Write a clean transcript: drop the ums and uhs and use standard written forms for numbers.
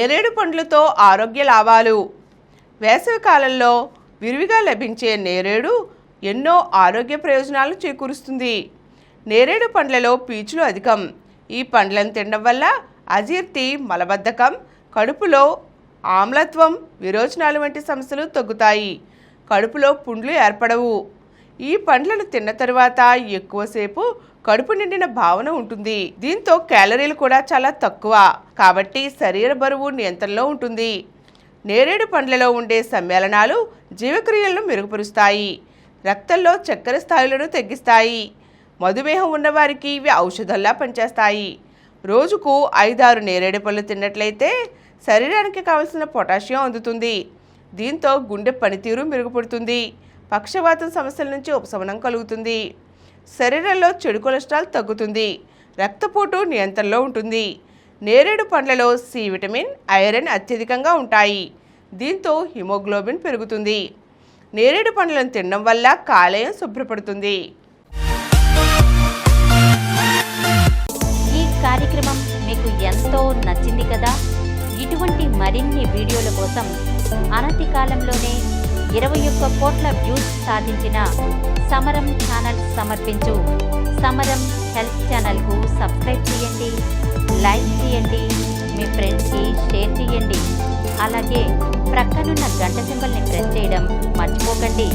నేరేడు పండ్లతో ఆరోగ్య లాభాలు. వేసవి కాలంలో విరివిగా లభించే నేరేడు ఎన్నో ఆరోగ్య ప్రయోజనాలు చేకూరుస్తుంది. నేరేడు పండ్లలో పీచులు అధికం. ఈ పండ్లను తినడం వల్ల అజీర్తి, మలబద్ధకం, కడుపులో ఆమ్లత్వం, విరోచనాలు వంటి సమస్యలు తగ్గుతాయి. కడుపులో పుండ్లు ఏర్పడవు. ఈ పండ్లను తిన్న తరువాత ఎక్కువసేపు కడుపు నిండిన భావన ఉంటుంది. దీంతో క్యాలరీలు కూడా చాలా తక్కువ కాబట్టి శరీర బరువు నియంత్రణలో ఉంటుంది. నేరేడు పండ్లలో ఉండే సమ్మేళనాలు జీవక్రియలను మెరుగుపరుస్తాయి. రక్తంలో చక్కెర స్థాయిలను తగ్గిస్తాయి. మధుమేహం ఉన్నవారికి ఇవి ఔషధంలా పనిచేస్తాయి. రోజుకు 5-6 నేరేడు పళ్ళు తిన్నట్లయితే శరీరానికి కావలసిన పొటాషియం అందుతుంది. దీంతో గుండె పనితీరు మెరుగుపడుతుంది. పక్షవాతం సమస్యల నుంచి ఉపశమనం కలుగుతుంది. శరీరంలో చెడు కొలెస్ట్రాల్ తగ్గుతుంది. రక్తపోటు నియంత్రణలో ఉంటుంది. నేరేడు పండ్లలో సి విటమిన్, ఐరన్ అత్యధికంగా ఉంటాయి. దీంతో హిమోగ్లోబిన్ పెరుగుతుంది. నేరేడు పండ్లను తినడం వల్ల కాలేయం శుభ్రపడుతుంది. ఈ కార్యక్రమం మీకు ఎంతో నచ్చింది కదా. ఇటువంటి మరిన్ని వీడియోల కోసం అనతి కాలంలోనే 21 కోట్ల వ్యూస్ సాధించిన సమరం ఛానల్ సమర్పించు సమరం హెల్త్ ఛానల్కు సబ్స్క్రైబ్ చేయండి, లైక్ చేయండి, మీ ఫ్రెండ్స్కి షేర్ చేయండి. అలాగే ప్రక్కనున్న గంట సింబల్ని ప్రెస్ చేయడం మర్చిపోకండి.